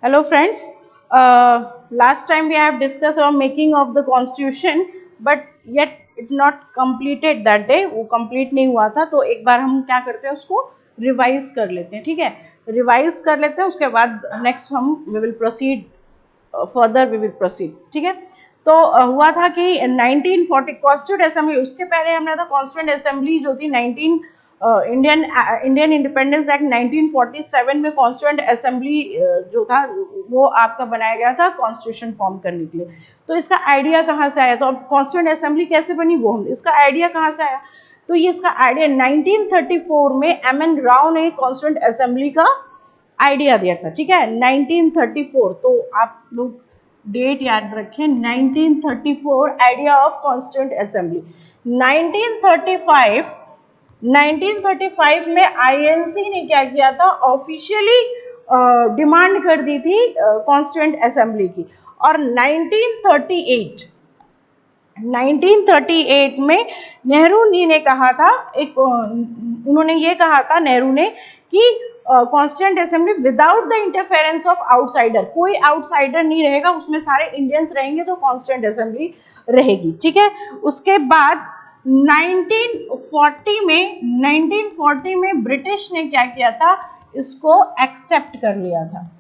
Hello friends, last time we have discussed about making of the constitution, but yet it not completed that day. वो complete नहीं हुआ था, तो एक बार हम क्या करते हैं उसको रिवाइज कर लेते हैं. ठीक है, रिवाइज कर लेते हैं, उसके बाद नेक्स्ट हम we will proceed further we will proceed. ठीक है, तो हुआ था कि 1940 कॉन्स्टिट्यूंट असेंबली, उसके पहले हमने था कॉन्स्टिट्यूंट असेंबली जो थी इंडियन इंडिपेंडेंस एक्ट 1947 में कॉन्स्टिट्यूंट असेंबली जो था वो आपका बनाया गया था कॉन्स्टिट्यूशन फॉर्म करने के लिए. तो इसका आइडिया कहाँ से आया? तो अब कॉन्स्टिट्यूंट असेंबली कैसे बनी वो हम, इसका आइडिया कहाँ से आया? तो ये इसका आइडिया 1934 में एम.एन. राव ने कॉन्स्टिट्यूंट असेंबली का आइडिया दिया था. ठीक है, 1934. तो आप लोग डेट याद रखें, 1934 आइडिया ऑफ कॉन्स्टिट्यूंट असेंबली. 1935 में आईएनसी ने क्या किया था, ऑफिशियली डिमांड कर दी थी कॉन्स्टिट्यूंट असेंबली की. और 1938 में नेहरू जी ने कहा था, उन्होंने ये कहा था नेहरू ने कि constituent assembly without the interference of outsider, कोई आउटसाइडर नहीं रहेगा उसमें, सारे इंडियंस रहेंगे तो कॉन्स्टिट्यूंट असेंबली रहेगी. ठीक है, उसके बाद 1940 में ब्रिटिश ने क्या किया था, इसको एक्सेप्ट कर लिया था.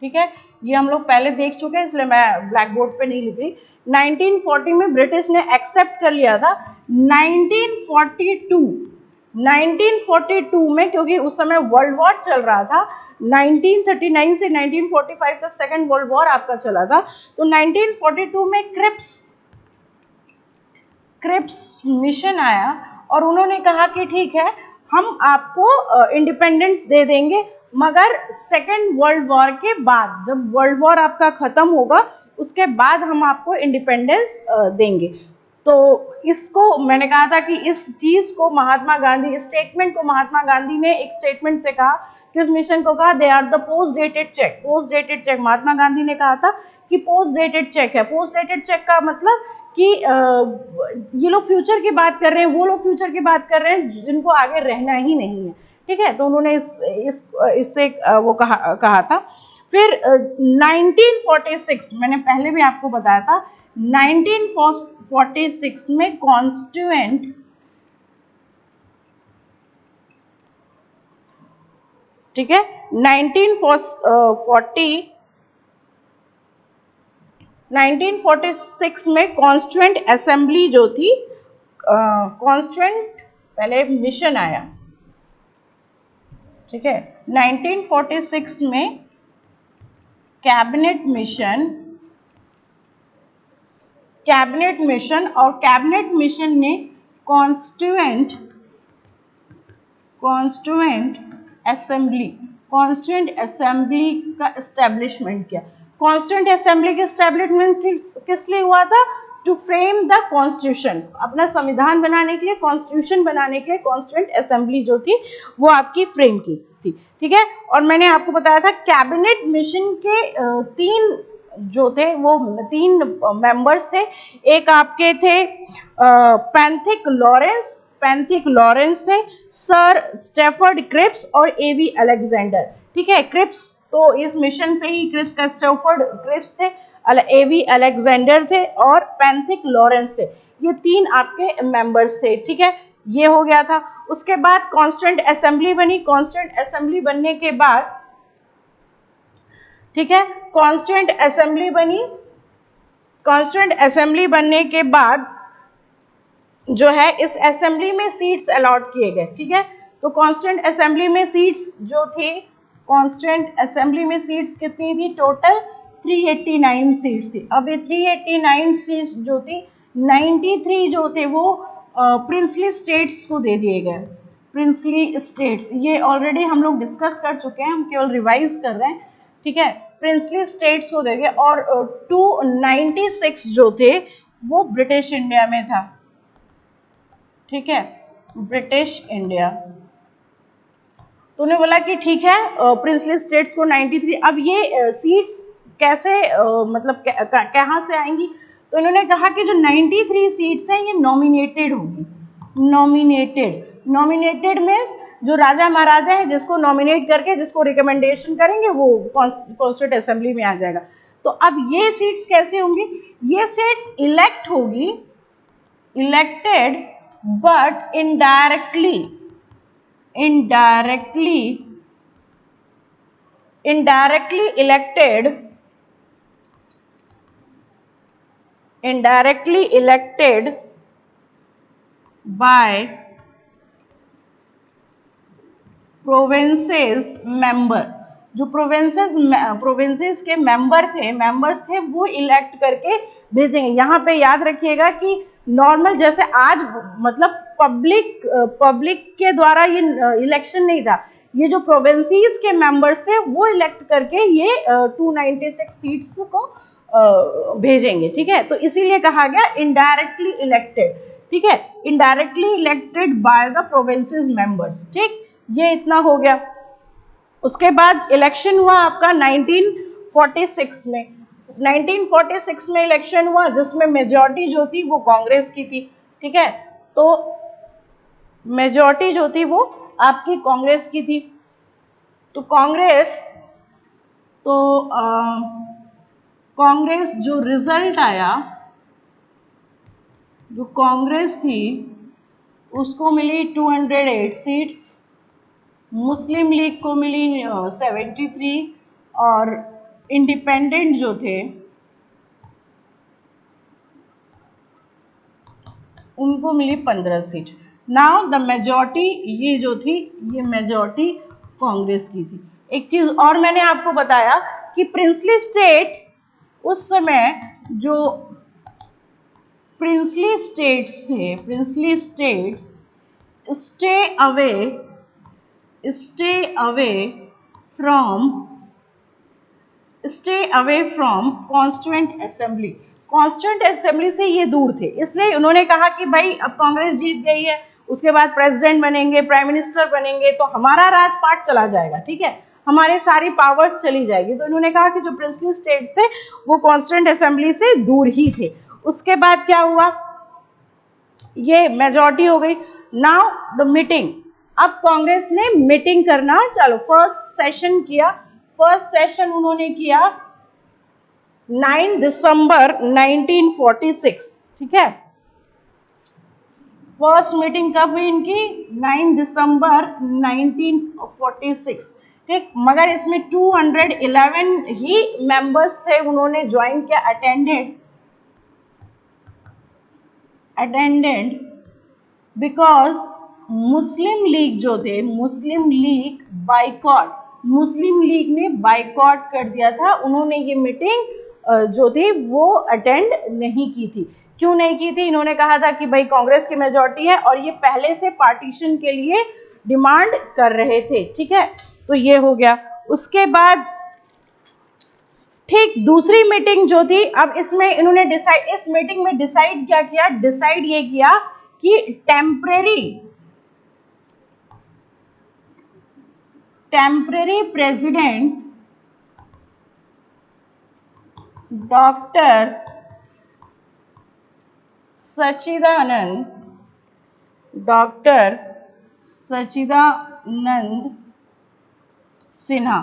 ठीक है, ये हम लोग पहले देख चुके हैं इसलिए मैं ब्लैक बोर्ड पे नहीं लिख रही. 1940 में ब्रिटिश ने एक्सेप्ट कर लिया था. 1942 में, क्योंकि उस समय वर्ल्ड वॉर चल रहा था, 1939 से 1945 तक सेकेंड वर्ल्ड वॉर आपका चला था. तो 1942 में क्रिप्स मिशन आया और उन्होंने कहा कि ठीक है, हम आपको इंडिपेंडेंस दे देंगे, मगर सेकेंड वर्ल्ड वॉर के बाद, जब वर्ल्ड वॉर आपका खत्म होगा उसके बाद हम आपको इंडिपेंडेंस देंगे. तो इसको मैंने कहा था कि इस चीज को महात्मा गांधी, इस स्टेटमेंट को महात्मा गांधी ने एक स्टेटमेंट से कहा, किस मिशन को कहा, they are the post dated cheque. Mahatma Gandhi ने कहा था कि पोस्ट डेटेड चेक है. पोस्ट डेटेड चेक का मतलब कि ये लोग फ्यूचर की बात कर रहे हैं, वो लोग फ्यूचर की बात कर रहे हैं जिनको आगे रहना ही नहीं है. ठीक है, तो उन्होंने इससे वो कहा था. फिर 1946, मैंने पहले भी आपको बताया था, 1946 में कॉन्स्टिट्यूएंट ठीक है, 1946 में कॉन्स्टिट्यूएंट असेंबली जो थी, कॉन्स्टिट्यूएंट पहले मिशन आया. ठीक है, 1946 में कैबिनेट मिशन और कैबिनेट मिशन ने कॉन्स्टिट्यूएंट असेंबली का एस्टेब्लिशमेंट किया. कॉन्स्टिट्यूएंट असेंबली का एस्टेब्लिशमेंट किस लिए हुआ था? टू फ्रेम द कॉन्स्टिट्यूशन, अपना संविधान बनाने के लिए, कॉन्स्टिट्यूशन बनाने के लिए कॉन्स्टिट्यूएंट असेंबली जो थी वो आपकी फ्रेम की थी. ठीक है, और मैंने आपको बताया था कैबिनेट मिशन के तीन जो थे वो 3 मेंबर्स थे. एक आपके थे पैंथिक लॉरेंस थे, सर स्टेफर्ड क्रिप्स और एवी अलेक्जेंडर. ठीक है, क्रिप्स तो इस मिशन से ही क्रिप्स का स्टेफर्ड क्रिप्स थे, एवी अलेक्जेंडर थे और पैंथिक लॉरेंस थे. ये 3 आपके मेंबर्स थे. ठीक है, ये हो गया था. उसके बाद कॉन्स्टिट्यूएंट असेंबली बनी. कॉन्स्टिट्यूएंट असेंबली बनने के बाद, ठीक है, कॉन्स्टिट्यूएंट असेंबली बनने के बाद जो है इस असेंबली में सीट्स अलॉट किए गए. ठीक है, तो कॉन्स्टिट्यूएंट असेंबली में सीट्स जो थी, कॉन्स्टिट्यूएंट असेंबली में सीट्स कितनी थी? टोटल 389 सीट्स थी. अब ये 389 सीट्स जो थी, 93 जो थे वो प्रिंसली स्टेट्स को दे दिए गए. प्रिंसली स्टेट्स ये ऑलरेडी हम लोग डिस्कस कर चुके हैं, हम केवल रिवाइज कर रहे हैं. ठीक है, प्रिंसली स्टेट्स को देंगे और 296 जो थे वो ब्रिटिश इंडिया में था. ठीक है, ब्रिटिश इंडिया. तो उन्हें बोला कि ठीक है, प्रिंसली स्टेट्स को 93. अब ये सीट्स कैसे मतलब कहाँ से आएंगी? तो इन्होंने कहा कि जो 93 सीट्स हैं ये नॉमिनेटेड होगी. नॉमिनेटेड मीन्स जो राजा महाराजा है जिसको नॉमिनेट करके जिसको रिकमेंडेशन करेंगे वो कॉन्स्टिट्यूंट असेंबली में आ जाएगा। तो अब ये सीट्स कैसे होंगी, ये सीट्स इलेक्ट होगी, elected but indirectly elected by provinces member. जो प्रोविंसेस के मेंबर्स थे वो इलेक्ट करके भेजेंगे। यहाँ पे याद रखिएगा कि नॉर्मल जैसे आज मतलब पब्लिक के द्वारा ये इलेक्शन नहीं था, ये जो प्रोविंसेस के मेंबर्स थे वो इलेक्ट करके ये 296 सीट्स को भेजेंगे। ठीक है, तो इसीलिए कहा गया इनडायरेक्टली इलेक्टेड। ठीक है, indirectly elected by the provinces members. ठीक, ये इतना हो गया। उसके बाद इलेक्शन हुआ आपका 1946 में। 1946 में इलेक्शन हुआ जिसमें मेजॉरिटी जो थी वो कांग्रेस की थी। ठीक है, तो मेजॉरिटी जो थी वो आपकी कांग्रेस की थी। तो कांग्रेस जो रिजल्ट आया, जो कांग्रेस थी उसको मिली 208 सीट्स, मुस्लिम लीग को मिली 73 और इंडिपेंडेंट जो थे उनको मिली 15 सीट। नाउ द मेजॉरिटी ये जो थी ये मेजॉरिटी कांग्रेस की थी। एक चीज और मैंने आपको बताया कि प्रिंसली स्टेट उस समय जो प्रिंसली स्टेट्स थे, princely states stay away from constituent assembly. Constituent assembly से ये दूर थे, इसलिए उन्होंने कहा कि भाई अब कांग्रेस जीत गई है, उसके बाद प्रेसिडेंट बनेंगे, प्राइम मिनिस्टर बनेंगे, तो हमारा राजपाट चला जाएगा। ठीक है, हमारे सारी पावर्स चली जाएगी। तो इन्होंने कहा कि जो प्रिंसली स्टेट्स थे वो कॉन्स्टिट्यूएंट असेंबली से दूर ही थे। उसके बाद क्या हुआ, ये मेजॉरिटी हो गई। नाउ द मीटिंग, अब कांग्रेस ने मीटिंग करना चलो फर्स्ट सेशन किया। फर्स्ट सेशन उन्होंने किया 9 दिसंबर 1946। ठीक है, फर्स्ट मीटिंग कब हुई इनकी, 9 दिसंबर 1946। ठीक, मगर इसमें 211 ही मेंबर्स थे, उन्होंने ज्वाइन किया, अटेंडेंट बिकॉज मुस्लिम लीग जो थे, मुस्लिम लीग ने बाइकॉट कर दिया था। उन्होंने ये मीटिंग जो थी वो अटेंड नहीं की थी। क्यों नहीं की थी, इन्होंने कहा था कि भाई कांग्रेस की मेजॉरिटी है और ये पहले से पार्टीशन के लिए डिमांड कर रहे थे। ठीक है, तो ये हो गया। उसके बाद ठीक दूसरी मीटिंग जो थी, अब इसमें इन्होंने इस मीटिंग में डिसाइड क्या किया, डिसाइड ये किया कि टेम्परेरी प्रेसिडेंट डॉक्टर सच्चिदानंद सिन्हा।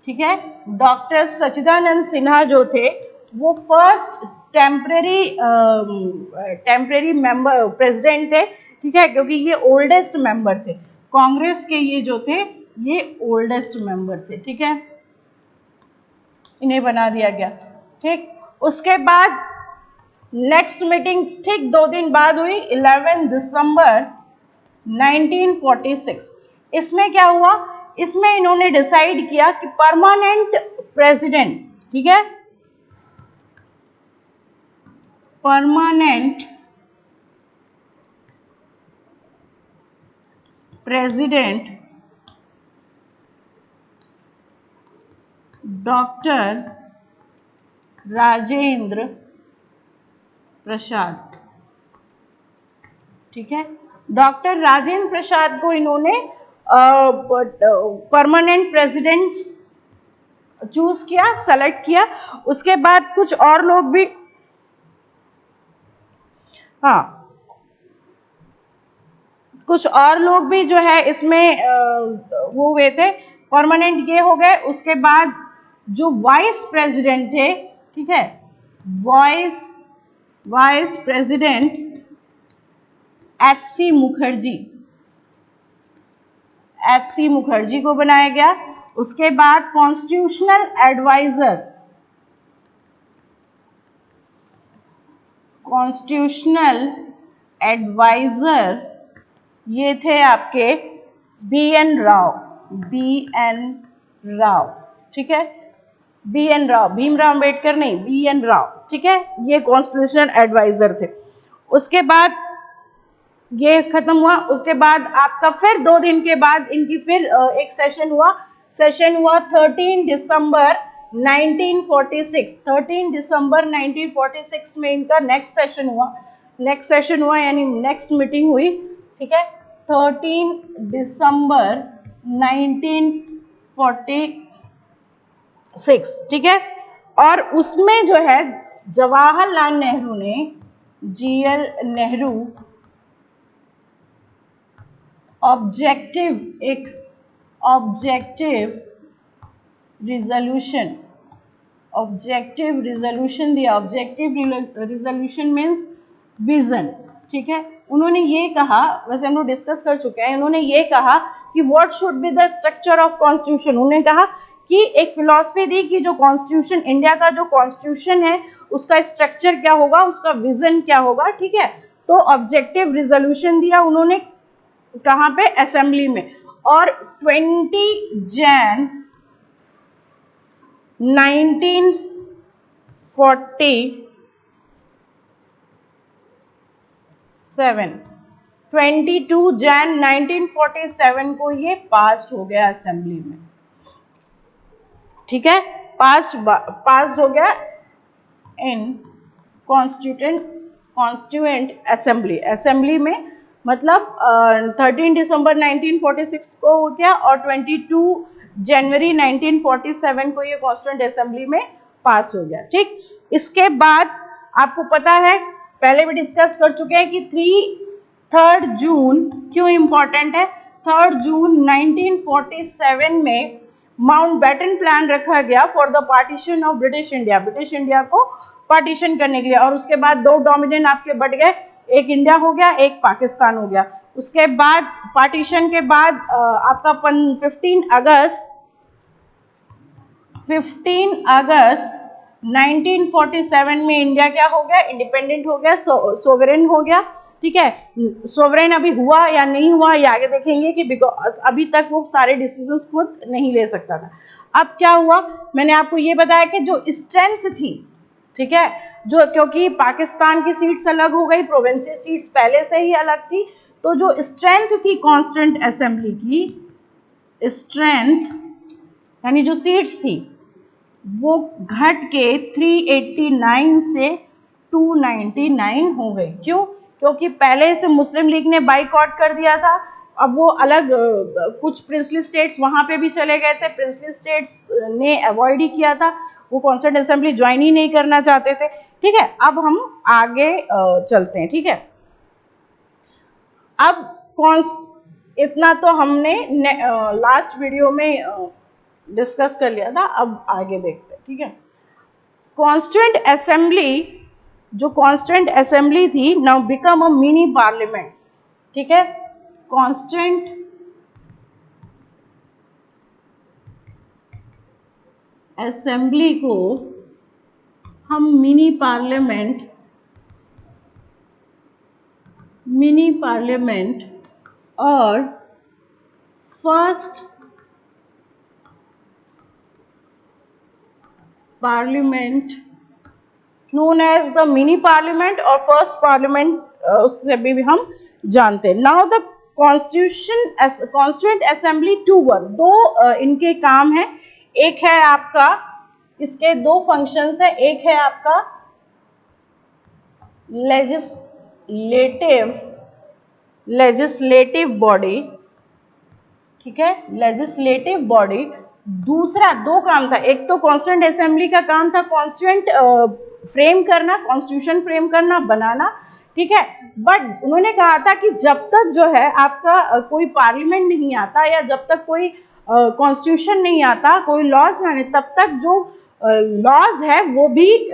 ठीक है, डॉक्टर सच्चिदानंद सिन्हा जो थे वो फर्स्ट टेम्परेरी मेंबर प्रेसिडेंट थे। ठीक है, क्योंकि ये ओल्डेस्ट मेंबर थे कांग्रेस के, ये जो थे ये ओल्डेस्ट मेंबर थे। ठीक है, इन्हें बना दिया गया। ठीक, उसके बाद नेक्स्ट मीटिंग ठीक 2 दिन बाद हुई 11 दिसंबर 1946। इसमें क्या हुआ, इसमें इन्होंने डिसाइड किया कि परमानेंट प्रेसिडेंट, ठीक है, permanent president doctor Rajendra Prasad. ठीक है, डॉक्टर राजेंद्र प्रसाद को इन्होंने परमानेंट प्रेसिडेंट चूज किया, सेलेक्ट किया। उसके बाद कुछ और लोग भी, हाँ कुछ और लोग भी जो है इसमें वो हुए थे, परमानेंट ये हो गए। उसके बाद जो वाइस प्रेसिडेंट थे, ठीक है, vice president H C Mukherjee को बनाया गया। उसके बाद कॉन्स्टिट्यूशनल एडवाइजर ये थे आपके बी एन राव, ठीक है, बी एन राव, भीमराव अंबेडकर नहीं, बी एन राव, ठीक है, ये कॉन्स्टिट्यूशनल एडवाइजर थे। उसके बाद ये खत्म हुआ। उसके बाद आपका फिर 2 दिन के बाद इनकी फिर एक सेशन हुआ 13 दिसंबर 1946 में इनका नेक्स्ट सेशन हुआ यानी नेक्स्ट मीटिंग हुई, ठीक है, 13 दिसंबर 1946, ठीक है। और उसमें जो है जवाहरलाल नेहरू ने, जीएल नेहरू ऑब्जेक्टिव रिजोल्यूशन दिया। ऑब्जेक्टिव रिजोल्यूशन मीन्स विजन, ठीक है। उन्होंने ये कहा, वैसे हम लोग डिस्कस कर चुके हैं, उन्होंने ये कहा कि what should be the structure of constitution. उन्होंने कहा कि एक फिलॉसफी दी कि जो कॉन्स्टिट्यूशन, इंडिया का जो कॉन्स्टिट्यूशन है उसका स्ट्रक्चर क्या होगा, उसका विजन क्या होगा, ठीक है। तो ऑब्जेक्टिव रिजोल्यूशन दिया उन्होंने, कहां पे, असेंबली में। और 20 जैन 22 जैन 1947 को ये पास हो गया असेंबली में, ठीक है, पास हो गया इन कॉन्स्टिट्यूएंट असेंबली में। मतलब 13 दिसंबर 1946 को हो गया और 22 जनवरी 1947 को ये कॉन्स्टिट्यूएंट असेंबली में पास हो गया, ठीक। इसके बाद आपको पता है, पहले भी डिस्कस कर चुके हैं कि 3 जून क्यों इंपॉर्टेंट है। 3 जून 1947 में माउंटबेटन प्लान रखा गया for the partition of British India को पार्टीशन करने के लिए। और उसके बाद 2 डोमिनियन आपके बट गए, एक इंडिया हो गया, एक पाकिस्तान हो गया। उसके बाद पार्टीशन के बाद आपका 15 अगस्त 1947 में इंडिया क्या हो गया, इंडिपेंडेंट हो गया, सोवरेन हो गया, ठीक है। सोवरेन अभी हुआ या नहीं हुआ ये आगे देखेंगे कि बिकॉज अभी तक वो सारे डिसीजंस खुद नहीं ले सकता था। अब क्या हुआ, मैंने आपको ये बताया कि जो स्ट्रेंथ थी, ठीक है, जो, क्योंकि पाकिस्तान की सीट्स अलग हो गई, प्रोविंशियल सीट्स पहले से ही अलग थी, तो जो स्ट्रेंथ थी कॉन्स्टिट्यूएंट असेंबली की, स्ट्रेंथ यानी जो सीट्स थी वो घट के 389 से 299 हो गई। क्यों? क्योंकि पहले से मुस्लिम लीग ने बाइकआउट कर दिया था। अब वो अलग कुछ प्रिंसली स्टेट्स वहां पे भी चले गए थे, प्रिंसली स्टेट्स ने अवॉइड ही किया था, वो कॉन्स्टिट्यूएंट असेंबली ज्वाइन ही नहीं करना चाहते थे, ठीक है। अब हम आगे चलते हैं, ठीक है। अब इतना तो हमने लास्ट वीडियो में डिस्कस कर लिया था, अब आगे देखते हैं, ठीक है। कॉन्स्टिट्यूएंट असेंबली थी now become a mini parliament, ठीक है। कॉन्स्टिट्यूएंट असेंबली को हम मिनी पार्लियामेंट और first parliament known as the mini parliament और फर्स्ट पार्लियामेंट उससे भी हम जानते हैं। Now the constituent assembly 2 work, 2 इनके काम है। एक है आपका, इसके 2 फंक्शंस है, एक है आपका लेजिस्लेटिव बॉडी, ठीक है, लेजिस्लेटिव बॉडी। दूसरा 2 काम था, एक तो कॉन्स्टिट्यूएंट असेंबली का काम था कॉन्स्टिट्यूएंट फ्रेम करना, कॉन्स्टिट्यूशन फ्रेम करना, बनाना, ठीक है। बट उन्होंने कहा था कि जब तक जो है आपका कोई पार्लियामेंट नहीं आता या जब तक कोई कॉन्स्टिट्यूशन नहीं आता, कोई लॉज नहीं, तब तक जो लॉज है वो भी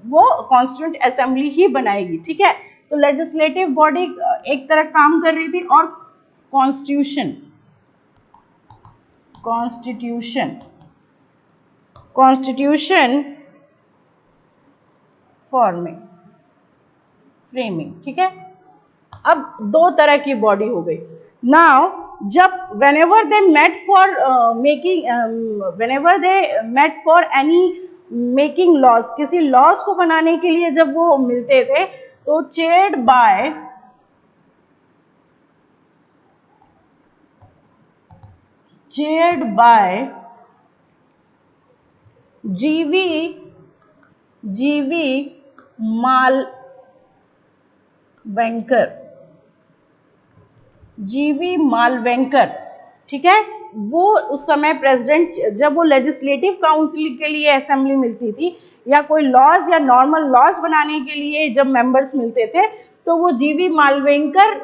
वो कॉन्स्टिट्यूंट असेंबली ही बनाएगी। ठीक है। तो लेजिस्लेटिव बॉडी एक तरह काम कर रही थी और constitution constitution constitution forming framing. ठीक है। अब दो तरह की बॉडी हो गई। नाउ जब whenever they met for whenever they met for any making laws, किसी लॉज को बनाने के लिए जब वो मिलते थे तो chaired by जीवी मालवेंकर। ठीक है। वो उस समय प्रेसिडेंट, जब वो लेजिस्लेटिव काउंसिल के लिए असेंबली मिलती थी या कोई लॉज या नॉर्मल लॉज बनाने के लिए जब मेंबर्स मिलते थे तो वो जीवी मालवेंकर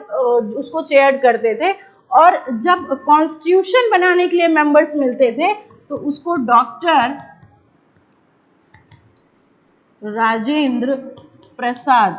उसको चेयर करते थे, और जब कॉन्स्टिट्यूशन बनाने के लिए मेंबर्स मिलते थे तो उसको डॉक्टर राजेंद्र प्रसाद,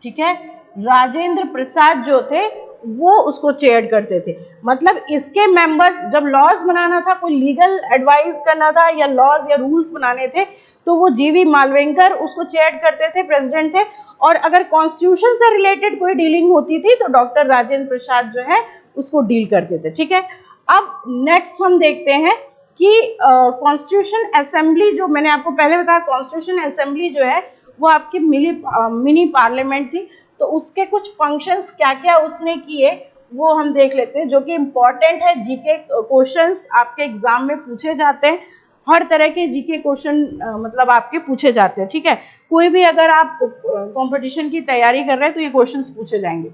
ठीक है, राजेंद्र प्रसाद जो थे वो उसको चेयर करते थे। मतलब इसके मेंबर्स जब लॉज बनाना था, कोई लीगल एडवाइस करना था या लॉज या रूल्स बनाने थे तो वो जीवी मालवेंकर उसको चेयर करते थे, प्रेसिडेंट थे। और अगर कॉन्स्टिट्यूशन से रिलेटेड कोई डीलिंग होती थी तो डॉक्टर राजेंद्र प्रसाद जो है उसको डील करते थे। ठीक है। अब नेक्स्ट हम देखते हैं कि कॉन्स्टिट्यूशन असेंबली, जो मैंने आपको पहले बताया कॉन्स्टिट्यूशन असेंबली जो है वो आपकी मिनी पार्लियामेंट थी। तो उसके कुछ फंक्शंस क्या क्या उसने किए वो हम देख लेते हैं, जो कि इम्पोर्टेंट है। जीके क्वेश्चंस आपके एग्जाम में पूछे जाते हैं, हर तरह के जीके क्वेश्चन मतलब आपके पूछे जाते हैं। ठीक है। कोई भी अगर आप कंपटीशन की तैयारी कर रहे हैं तो ये क्वेश्चंस पूछे जाएंगे।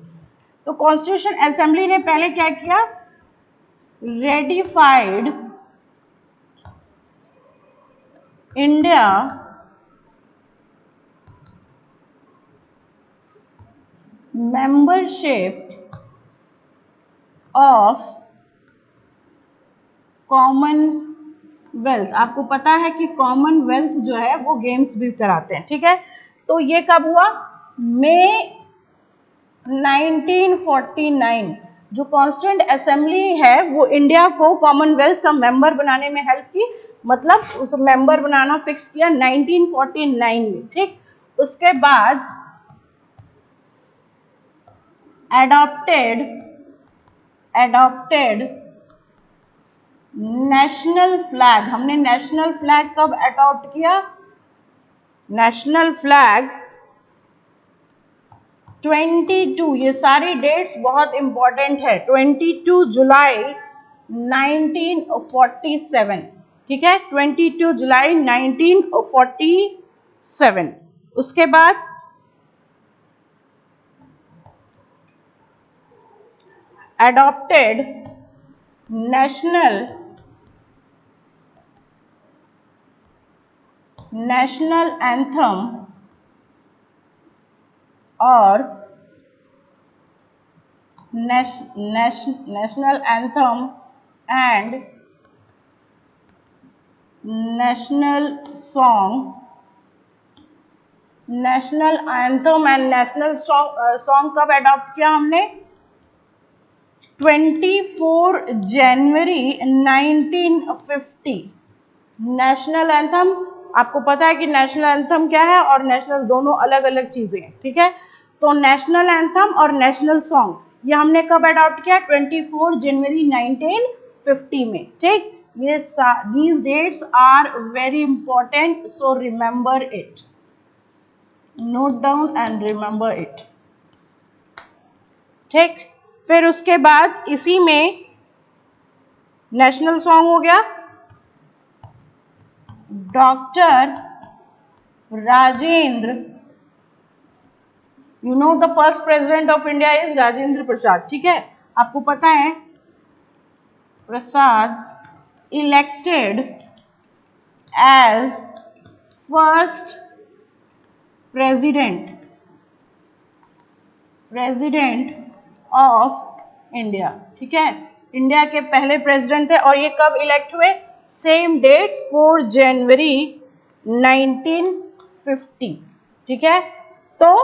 तो कॉन्स्टिट्यूशन असेंबली ने पहले क्या किया, रेडिफाइड इंडिया मेंबरशिप ऑफ कॉमनवेल्थ। आपको पता है कि कॉमनवेल्थ जो है वो गेम्स भी कराते हैं। ठीक है। तो ये कब हुआ, मई 1949। जो कॉन्स्टिट्यूंट असेंबली है वो इंडिया को कॉमनवेल्थ का मेंबर बनाने में हेल्प की, मतलब उस मेंबर बनाना फिक्स किया 1949 में। ठीक। उसके बाद एडॉप्टेड नेशनल फ्लैग। हमने नेशनल फ्लैग कब अडॉप्ट किया, नेशनल फ्लैग 22, ये सारी डेट्स बहुत इंपॉर्टेंट है, 22 जुलाई 1947। ठीक है, 22 जुलाई 1947। उसके बाद एडॉप्टेड नेशनल एंथम और national anthem and national song. National anthem and national song कब अडॉप्ट किया हमने, 24 जनवरी 1950। नेशनल एंथम, आपको पता है कि नेशनल एंथम क्या है और नेशनल दोनों अलग अलग चीजें हैं। ठीक है। तो नेशनल एंथम और नेशनल सॉन्ग ये हमने कब अडॉप्ट किया, 24 जनवरी 1950 में। ठीक। ये these dates are very important, so remember it, note down and remember it. ठीक। फिर उसके बाद इसी में नेशनल सॉन्ग हो गया, doctor Rajendra, you know the first president of India is Rajendra Prasad. ठीक है, आपको पता है Prasad elected as first president president of India, ठीक है, इंडिया के पहले प्रेसिडेंट थे और ये कब इलेक्ट हुए, सेम डेट 4 जनवरी 1950, ठीक है। तो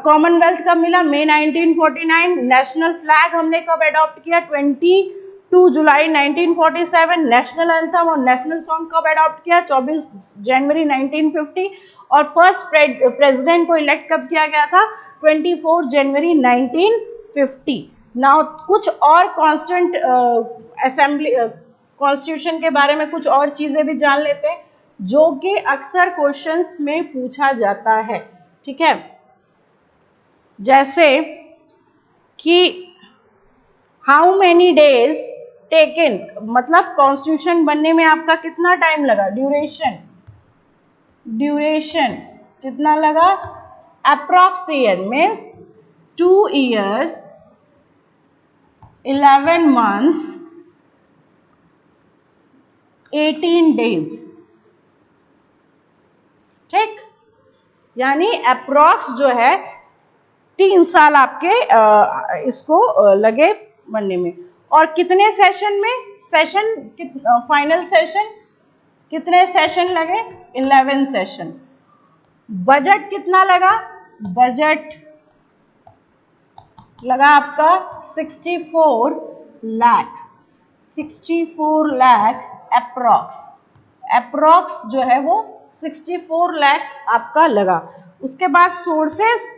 कॉमनवेल्थ कब मिला, मई 1949। नेशनल फ्लैग हमने कब अडॉप्ट किया, 22 जुलाई 1947। नेशनल एंथम और नेशनल सॉन्ग कब अडॉप्ट किया, 24 जनवरी 1950। और फर्स्ट प्रेसिडेंट को इलेक्ट कब किया गया था, 24 जनवरी 1950। नाउ कुछ और कांस्टेंट असेंबली कॉन्स्टिट्यूशन के बारे में कुछ और चीजें भी जान लेते हैं जो कि अक्सर क्वेश्चंस में पूछा जाता है, ठीक है। जैसे कि हाउ मेनी डेज टेकन, मतलब कॉन्स्टिट्यूशन बनने में आपका कितना टाइम लगा, ड्यूरेशन कितना लगा, approx year means 2 years 11 months 18 days, ठीक, यानी अप्रॉक्स जो है 3 साल आपके इसको लगे बनने में। और कितने सेशन में, सेशन फाइनल सेशन कितने सेशन लगे, 11 सेशन। बजट कितना लगा, बजट लगा आपका 64 लाख, 64 लाख अप्रॉक्स जो है वो 64 लाख आपका लगा। उसके बाद सोर्सेस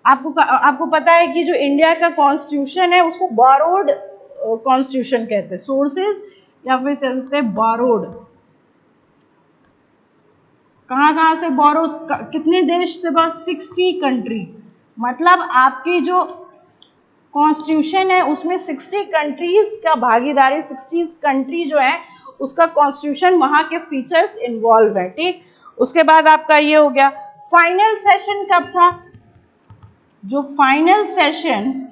आपको पता है कि जो इंडिया का कॉन्स्टिट्यूशन है उसको बारोड कॉन्स्टिट्यूशन कहते हैं, सोर्सेस या फिर कहते हैं बारोड। कहाँ से बोरो, कितने देश से, about 60 कंट्री, मतलब आपकी जो कॉन्स्टिट्यूशन है उसमें 60 कंट्रीज का भागीदारी, 60 कंट्री जो है उसका कॉन्स्टिट्यूशन, वहां के फीचर्स इन्वॉल्व है, ठीक। उसके बाद आपका ये हो गया। फाइनल सेशन कब था, जो फाइनल सेशन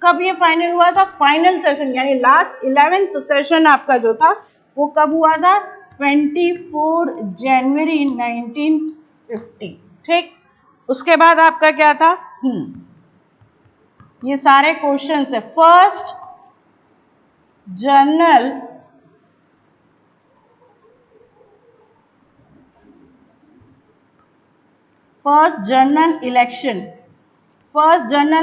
कब ये फाइनल हुआ था, फाइनल सेशन यानी लास्ट 11th सेशन आपका जो था वो कब हुआ था, 24 जनवरी 1950, ठीक। उसके बाद आपका क्या था, ये सारे क्वेश्चंस है। फर्स्ट जनरल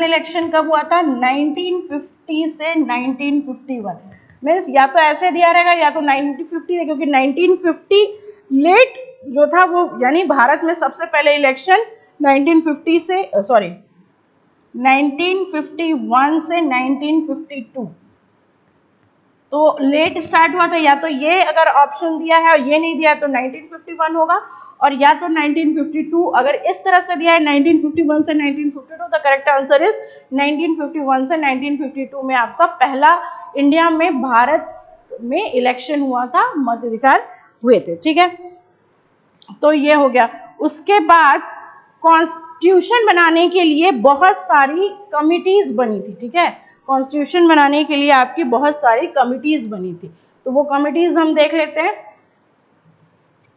इलेक्शन कब हुआ था, 1950 से 1951। मीन्स या तो ऐसे दिया रहेगा या तो 1950, क्योंकि 1950 लेट जो था वो, यानी भारत में सबसे पहले इलेक्शन 1951 से 1952, तो लेट स्टार्ट हुआ था। या तो ये अगर ऑप्शन दिया है और ये नहीं दिया तो 1951 होगा, और या तो 1952। अगर इस तरह से दिया है 1951 से 1952, द करेक्ट आंसर इज 1951 से 1952 में आपका पहला इंडिया में, भारत में इलेक्शन हुआ था, मताधिकार हुए थे, ठीक है। तो ये हो गया। उसके बाद कॉन्स्टिट्यूशन बनाने के लिए बहुत सारी कमिटीज बनी थी, ठीक है, कॉन्स्टिट्यूशन बनाने के लिए आपकी बहुत सारी कमिटीज बनी थी, तो वो कमिटीज हम देख लेते हैं।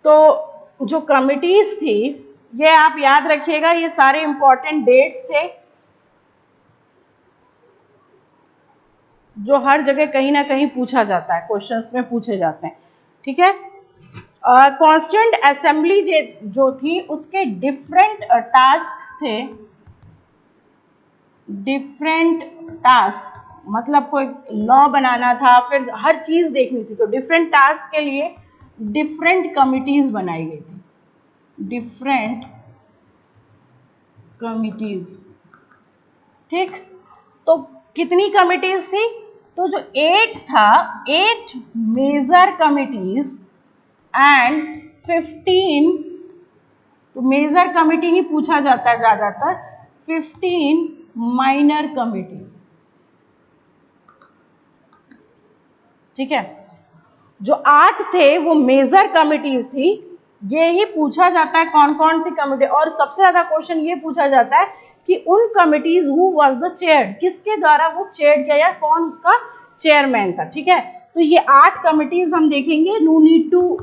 तो जो कमिटीज थी ये आप याद रखिएगा, ये सारे इंपॉर्टेंट डेट्स थे जो हर जगह कहीं ना कहीं पूछा जाता है, क्वेश्चंस में पूछे जाते हैं, ठीक है। कॉन्स्टिट्यूएंट असेंबली जो थी उसके डिफरेंट टास्क थे, डिफरेंट टास्क मतलब कोई लॉ बनाना था, फिर हर चीज देखनी थी, तो डिफरेंट टास्क के लिए डिफरेंट कमिटीज बनाई गई थी, डिफरेंट कमिटीज, ठीक। तो कितनी कमिटीज थी, तो जो 8 था, 8 मेजर कमिटीज एंड 15, तो मेजर कमिटी ही पूछा जाता है ज्यादातर, 15 माइनर कमिटी, ठीक है। जो 8 थे वो मेजर कमिटीज थी, ये ही पूछा जाता है कौन कौन सी कमिटी। और सबसे ज्यादा क्वेश्चन ये पूछा जाता है कि उन committees who was the chair, किसके द्वारा वो चेयर किया या कौन उसका चेयरमैन था, ठीक है। तो ये 8 कमिटीज हम देखेंगे, no need to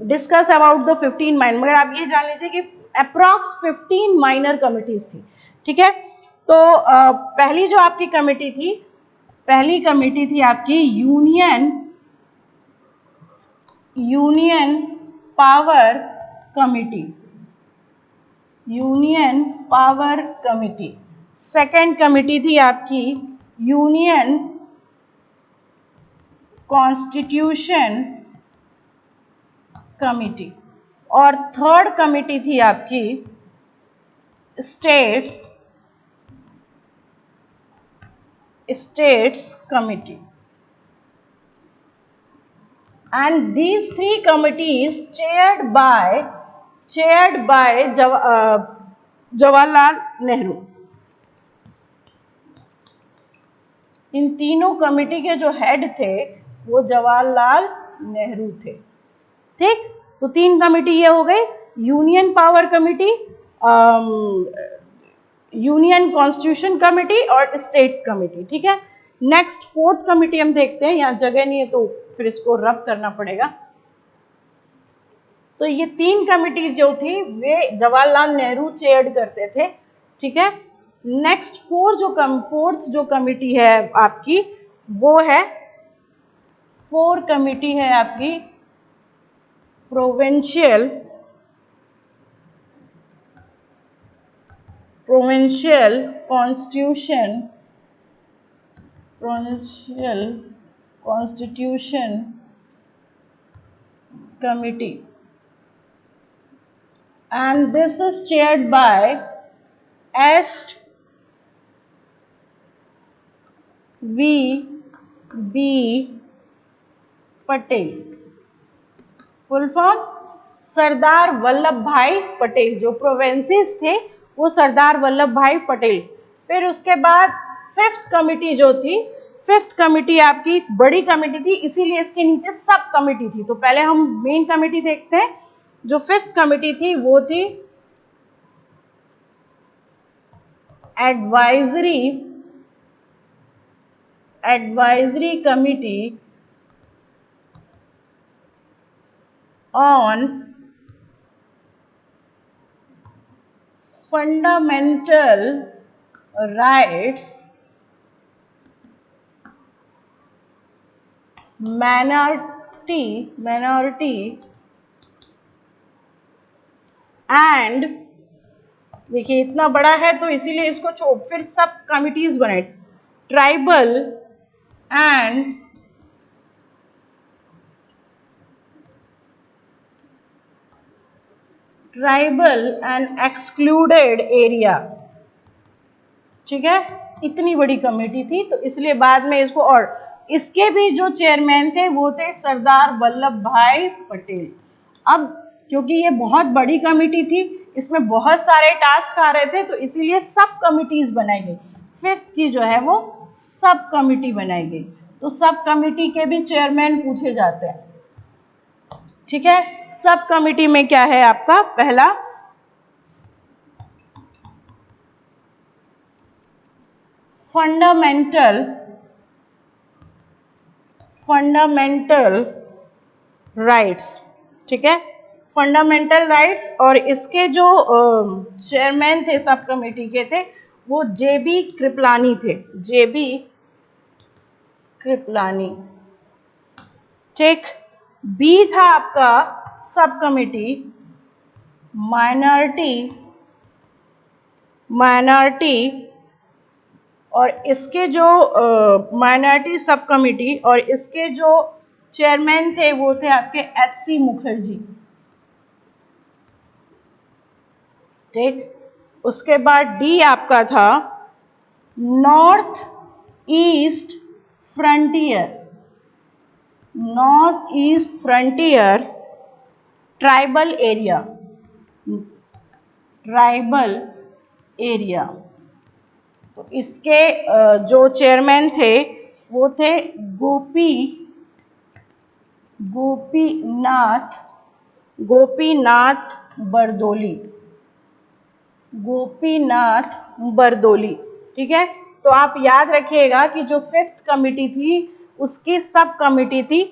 discuss about the 15 minor, मगर आप ये जान लीजिए कि अप्रॉक्स 15 माइनर कमिटीज थी, ठीक है। तो पहली जो आपकी कमिटी थी, पहली कमिटी थी आपकी union power committee, union power committee. Second committee थी आपकी यूनियन कॉन्स्टिट्यूशन कमिटी, और थर्ड कमिटी थी आपकी states committee. And these three committees chaired by Jawaharlal Nehru. इन तीनों कमिटी के जो हेड थे वो जवाहरलाल नेहरू थे, ठीक। तो तीन कमिटी ये हो गई, union power committee, union constitution committee और स्टेट्स कमिटी, ठीक है। नेक्स्ट फोर्थ कमिटी हम देखते हैं, यहाँ जगह नहीं है तो फिर इसको रब करना पड़ेगा। तो ये तीन कमिटी जो थी वे जवाहरलाल नेहरू चेयर्ड करते थे, ठीक है। नेक्स्ट फोर्थ जो कमिटी है आपकी वो है, फोर्थ कमिटी है आपकी provincial constitution committee, and this is chaired by S.V.B. Patel. Full form Sardar Vallabh Bhai Patel. जो प्रोविंसेस थे वो सरदार वल्लभ भाई पटेल। फिर उसके बाद फिफ्थ कमिटी जो थी, फिफ्थ कमिटी आपकी बड़ी कमिटी थी, इसीलिए इसके नीचे सब कमिटी थी। तो पहले हम मेन कमिटी देखते हैं। जो फिफ्थ कमिटी थी वो थी advisory committee on fundamental rights, minority and, देखिए इतना बड़ा है तो इसीलिए इसको फिर सब कमिटीज बने, ट्राइबल एंड एक्सक्लूडेड एरिया, ठीक है। इतनी बड़ी कमेटी थी तो इसलिए बाद में इसको, और इसके भी जो चेयरमैन थे वो थे सरदार वल्लभ भाई पटेल। अब क्योंकि ये बहुत बड़ी कमेटी थी, इसमें बहुत सारे टास्क आ रहे थे तो इसीलिए सब कमिटीज बनाई गई। फिफ्थ की जो है वो सब कमिटी बनाई गई। तो सब कमिटी के भी चेयरमैन पूछे जाते हैं, ठीक है। सब कमिटी में क्या है आपका, पहला फंडामेंटल राइट्स, ठीक है। फंडामेंटल राइट्स, और इसके जो चेयरमैन थे सब कमेटी के थे वो जेबी कृपलानी थे, जेबी कृपलानी, ठीक। बी था आपका सब कमेटी माइनॉरिटी, और इसके जो माइनॉरिटी सब कमेटी और इसके जो चेयरमैन थे वो थे आपके एच.सी. मुखर्जी, ठीक। उसके बाद डी आपका था north east frontier tribal area. तो इसके जो चेयरमैन थे वो थे गोपीनाथ बरदोली, ठीक है। तो आप याद रखिएगा कि जो फिफ्थ कमिटी थी उसकी सब कमिटी थी,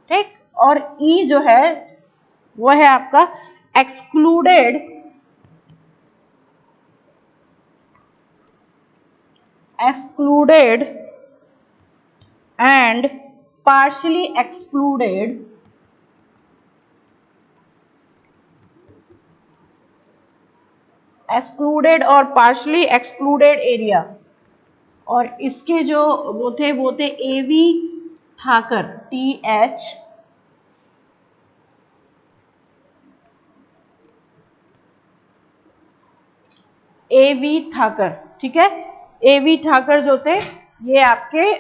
ठीक। और ई जो है वो है आपका excluded excluded and partially excluded और partially excluded एरिया। और इसके जो वो थे एवी ठाकर, एवी ठाकर, ठीक है। एवी ठाकर जो थे ये आपके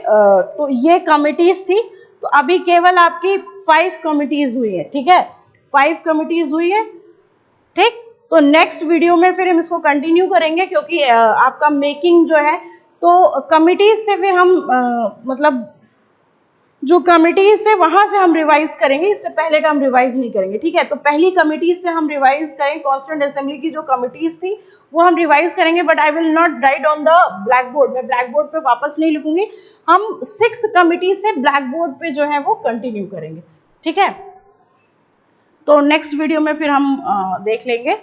तो ये कमिटीज थी। तो अभी केवल आपकी 5 कमिटीज हुई है, ठीक है, 5 कमिटीज हुई है, ठीक। तो नेक्स्ट वीडियो में फिर हम इसको कंटिन्यू करेंगे, क्योंकि आपका मेकिंग जो है तो कमिटीज से फिर हम मतलब जो कमिटीज से वहां से हम रिवाइज करेंगे, इससे पहले का हम रिवाइज नहीं करेंगे, ठीक है। तो पहली कमिटीज से हम रिवाइज करेंगे, कॉन्स्टिट्यूएंट असेंबली की जो कमिटीज थी वो हम रिवाइज करेंगे, but I will not right on the black board, मैं ब्लैक बोर्ड पे वापस नहीं लिखूंगी। हम 6th कमिटी से ब्लैक बोर्ड पे जो है वो कंटिन्यू करेंगे, ठीक है। तो नेक्स्ट वीडियो में फिर हम देख लेंगे।